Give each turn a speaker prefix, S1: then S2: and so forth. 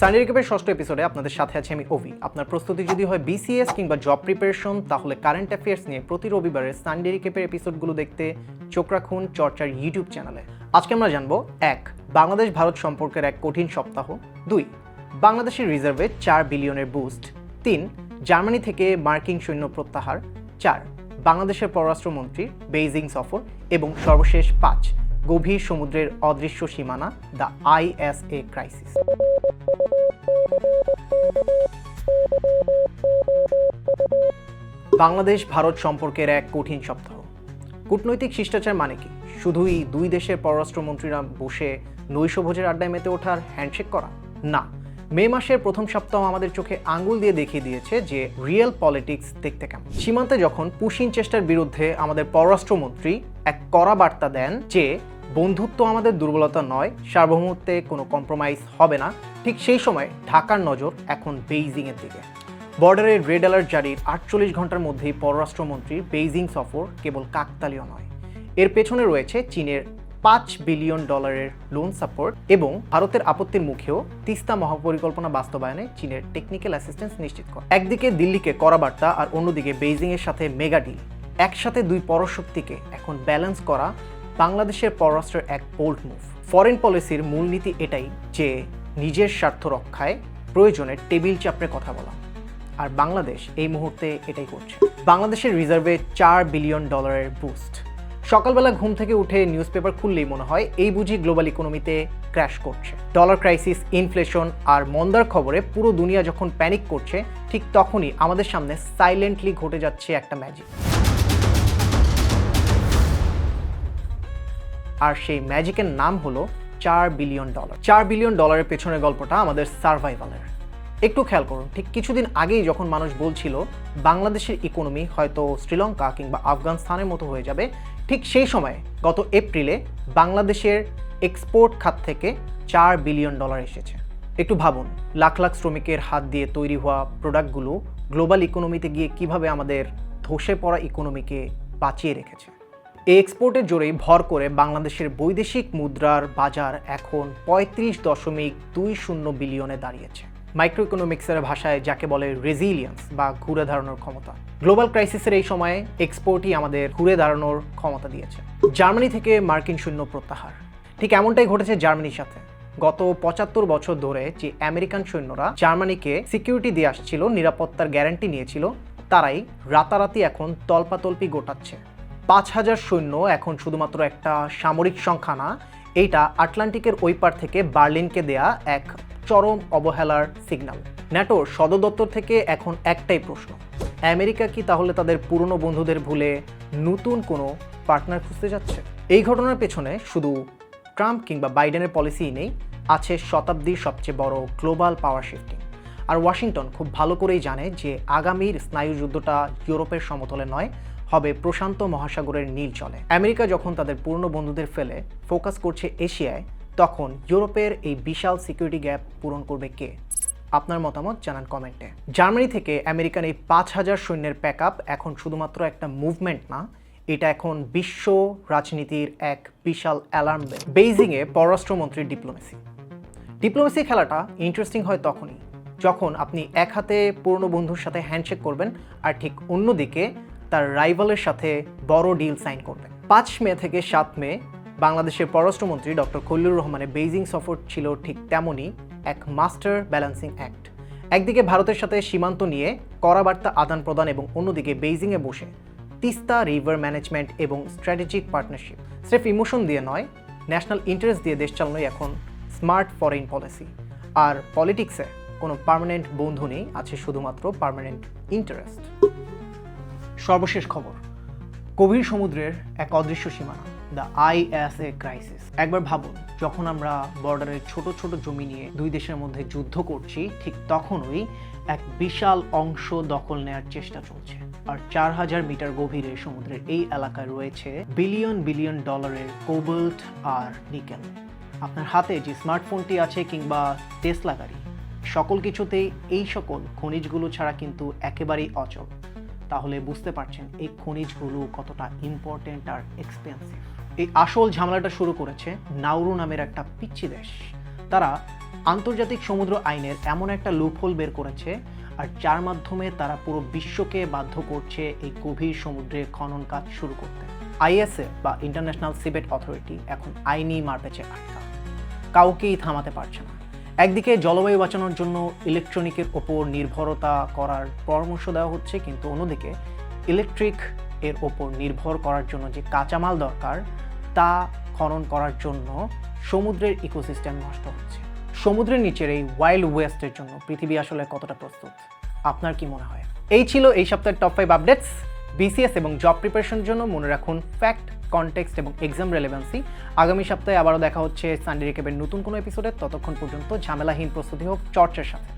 S1: Sunday রিক্যাপের ষষ্ঠ এপিসোডে আপনাদের সাথে আছে আমি ওভি। আপনার প্রস্তুতি যদি হয় বিসিএস কিংবা জব প্রিপারেশন, তাহলে কারেন্ট অ্যাফেয়ার্স নিয়ে প্রতি রবিবারের সানডে রিক্যাপের এপিসোডগুলো দেখতে চোখ রাখুন চর্চার ইউটিউব চ্যানেলে। আজকে আমরা জানবো 1. বাংলাদেশ ভারত সম্পর্কের এক কঠিন সপ্তাহ। 2. বাংলাদেশের রিজার্ভে 4 বিলিয়নের বুস্ট। 3. জার্মানি থেকে মার্কিন সৈন্য প্রত্যাহার। 4. বাংলাদেশের পররাষ্ট্রমন্ত্রীর বেইজিং সফর। এবং সর্বশেষ 5. গভীর সমুদ্রের অদৃশ্য সীমানা, the ISA crisis. Bangladesh Bharat সম্পর্কের এক কঠিন সপ্তাহ। কূটনৈতিক শিষ্টাচার মানে কি? শুধুই দুই দেশের পররাষ্ট্রমন্ত্রীরা বসে নৈশভোজের আড্ডায় মেতে ওঠার হ্যান্ডশেক করা? না, মে মাসের প্রথম সপ্তাহ আমাদের চোখে আঙ্গুল দিয়ে দেখিয়ে দিয়েছে যে রিয়েল পলিটিক্স দেখতে কেমন। সীমান্তে যখন পুশিন চেষ্টার বিরুদ্ধে আমাদের পররাষ্ট্রমন্ত্রী এক কড়া বার্তা দেন যে বন্ধুত্ব আমাদের দুর্বলতা নয়, সার্বভৌমত্বে কোনো কম্প্রোমাইজ হবে না, ঠিক সেই সময় ঢাকার নজর এখন বেইজিংয়ের দিকে। বর্ডারে রেড অ্যালার্ট জারির 48 ঘন্টার মধ্যেই পররাষ্ট্রমন্ত্রীর বেইজিং সফর কেবল কাকতালীয় নয়, এর পেছনে রয়েছে চীনের $5 বিলিয়ন লোন সাপোর্ট এবং ভারতের আপত্তির মুখেও তিস্তা মহাপরিকল্পনা বাস্তবায়নে চীনের টেকনিক্যাল অ্যাসিস্ট্যান্স নিশ্চিত করা। একদিকে দিল্লিকে কড়া বার্তা আর অন্যদিকে বেইজিংয়ের সাথে মেগা ডিল, একসাথে দুই পরশক্তিকে এখন ব্যালেন্স করা বাংলাদেশের পররাষ্ট্রের এক বোল্ড মুভ। ফরেন পলিসির মূলনীতি এটাই যে নিজের স্বার্থ রক্ষায় প্রয়োজনে টেবিল চাপড়ে কথা বলা, আর বাংলাদেশ এই মুহূর্তে এটাই করছে। বাংলাদেশের রিজার্ভে $4 বিলিয়ন বুস্ট। সকালবেলা ঘুম থেকে উঠে নিউজ পেপার খুললেই মনে হয় এই বুঝি গ্লোবাল ইকোনমিতে ক্র্যাশ করছে। ডলার ক্রাইসিস, ইনফ্লেশন আর মন্দার খবরে পুরো দুনিয়া যখন প্যানিক করছে, ঠিক তখনই আমাদের সামনে সাইলেন্টলি ঘটে যাচ্ছে একটা ম্যাজিক। আর সেই ম্যাজিকের নাম হলো $4 বিলিয়ন। $4 বিলিয়ন পেছনের গল্পটা আমাদের সার্ভাইভালের। একটু খেয়াল করুন, ঠিক কিছুদিন আগেই যখন মানুষ বলছিল বাংলাদেশের ইকোনমি হয়তো শ্রীলঙ্কা কিংবা আফগানিস্তানের মতো হয়ে যাবে, ঠিক সেই সময় গত এপ্রিলে বাংলাদেশের এক্সপোর্ট খাত থেকে $4 বিলিয়ন এসেছে। একটু ভাবুন, লাখ লাখ শ্রমিকের হাত দিয়ে তৈরি হওয়া প্রোডাক্টগুলো গ্লোবাল ইকোনমিতে গিয়ে কিভাবে আমাদের ধসে পড়া ইকোনমিকে বাঁচিয়ে রেখেছে। এই এক্সপোর্টের জোরেই ভর করে বাংলাদেশের বৈদেশিক মুদ্রার বাজার এখন 35.20 বিলিয়নে দাঁড়িয়েছে। মাইক্রো ইকোনমিক্সের ভাষায় যাকে বলে রেজিলিয়েন্স বা ঘুরে দাঁড়ানোর ক্ষমতা। গ্লোবাল ক্রাইসিসের এই সময়ে এক্সপোর্টই আমাদের ঘুরে দাঁড়ানোর ক্ষমতা দিয়েছে। জার্মানি থেকে মার্কিন সৈন্য প্রত্যাহার, ঠিক এমনটাই ঘটেছে জার্মানির সাথে। গত 75 বছর ধরে যে আমেরিকান সৈন্যরা জার্মানিকে সিকিউরিটি দিয়ে আসছিল, নিরাপত্তার গ্যারান্টি নিয়েছিল, তারাই রাতারাতি এখন তল্পাতল্পি গোটাচ্ছে। 5000 সৈন্য এখন শুধুমাত্র একটা সামরিক সংখ্যা না, এইটা আটলান্টিকের ওই পার থেকে বার্লিনকে দেয়া এক চরম অবহেলার সিগন্যাল। ন্যাটোর সদর দপ্তর থেকে এখন একটাই প্রশ্ন, আমেরিকা কি তাহলে তাদের পুরনো বন্ধুদের ভুলে নতুন কোনো পার্টনার খুঁজতে যাচ্ছে? এই ঘটনার পেছনে শুধু ট্রাম্প কিংবা বাইডেনের পলিসিই নেই, আছে শতাব্দীর সবচেয়ে বড় গ্লোবাল পাওয়ার শিফটিং। আর ওয়াশিংটন খুব ভালো করেই জানে যে আগামীর স্নায়ুযুদ্ধটা ইউরোপের সমতলে নয়, হবে প্রশান্ত মহাসাগরের নীল জলে। আমেরিকা যখন তাদের পুরনো বন্ধুদের ফেলে ফোকাস করছে এশিয়ায়, তখন ইউরোপের এই বিশাল সিকিউরিটি গ্যাপ পূরণ করবে কে? আপনার মতামত জানান কমেন্টে। জার্মানি থেকে আমেরিকান এই 5000 সৈন্যের প্যাকআপ এখন শুধুমাত্র একটা মুভমেন্ট না, এটা এখন বিশ্ব রাজনীতির এক বিশাল অ্যালার্ম বেল। বেইজিংয়ে পররাষ্ট্রমন্ত্রীর ডিপ্লোমেসি খেলাটা ইন্টারেস্টিং হয় তখনই যখন আপনি এক হাতে পুরনো বন্ধুর সাথে হ্যান্ডশেক করবেন আর ঠিক অন্যদিকে তার রাইভালের সাথে বড় ডিল সাইন করবেন। 5 মে থেকে 7 মে বাংলাদেশের পররাষ্ট্রমন্ত্রী ডক্টর খলিলুর রহমানের বেইজিং সফর ছিল ঠিক তেমনই এক মাস্টার ব্যালেন্সিং অ্যাক্ট। একদিকে ভারতের সাথে সীমান্ত নিয়ে কড়া বার্তা আদান প্রদান এবং অন্যদিকে বেইজিংয়ে বসে তিস্তা রিভার ম্যানেজমেন্ট এবং স্ট্র্যাটেজিক পার্টনারশিপ। স্রেফ ইমোশন দিয়ে নয়, ন্যাশনাল ইন্টারেস্ট দিয়ে দেশ চালানোই এখন স্মার্ট ফরেন পলিসি। আর পলিটিক্সে কোনো পার্মানেন্ট বন্ধু নেই, আছে শুধুমাত্র পার্মানেন্ট ইন্টারেস্ট। সর্বশেষ খবর, গভীর সমুদ্রের এক অদৃশ্য সীমানা, দ্য আইএসএ ক্রাইসিস। একবার ভাবুন, যখন আমরা বর্ডারের ছোট ছোট জমি নিয়ে দুই দেশের মধ্যে যুদ্ধ করছি, ঠিক তখনই এক বিশাল অংশ দখল নেওয়ার চেষ্টা চলছে। আর 4000 মিটার গভীরে সমুদ্রের এই এলাকায় রয়েছে বিলিয়ন বিলিয়ন ডলারের কোবাল্ট আর নিকেল। আপনার হাতে যে স্মার্টফোনটি আছে কিংবা টেসলা গাড়ি, সকল কিছুতেই এই সকল খনিজগুলো ছাড়া কিন্তু একেবারেই অচল। তাহলে বুঝতে পারছেন এই খনিজগুলো কতটা ইম্পর্টেন্ট আর এক্সপেন্সিভ। এই আসল ঝামেলাটা শুরু করেছে নাউরু নামের একটা পিচ্ছি দেশ। তারা আন্তর্জাতিক সমুদ্র আইনের এমন একটা লুপহোল বের করেছে আর যার মাধ্যমে তারা পুরো বিশ্বকে বাধ্য করছে এই গভীর সমুদ্রে খনন কাজ শুরু করতে। আইএসএ বা ইন্টারন্যাশনাল সিবেট অথরিটি এখন আইনি মারপ্যাচে আটকা, কাউকেই থামাতে পারছে না। একদিকে জলবায়ু বাঁচানোর জন্য ইলেকট্রনিকের ওপর নির্ভরতা করার পরামর্শ দেওয়া হচ্ছে, কিন্তু অন্যদিকে ইলেকট্রিক এর ওপর নির্ভর করার জন্য যে কাঁচামাল দরকার তা খনন করার জন্য সমুদ্রের ইকোসিস্টেম নষ্ট হচ্ছে। সমুদ্রের নিচের এই ওয়াইল্ড ওয়েস্টের জন্য পৃথিবী আসলে কতটা প্রস্তুত, আপনার কি মনে হয়? এই ছিল এই সপ্তাহের টপ 5 আপডেটস। বিসিএস এবং জব প্রিপারেশনের জন্য মনে রাখুন ফ্যাক্ট, কনটেক্সট এবং এক্সাম রেলেভেন্সি। আগামী সপ্তাহে আবারও দেখা হচ্ছে সানডে রিক্যাপের নতুন কোনো এপিসোডে। ততক্ষণ পর্যন্ত ঝামেলাহীন প্রস্তুতি হোক চর্চার সাথে।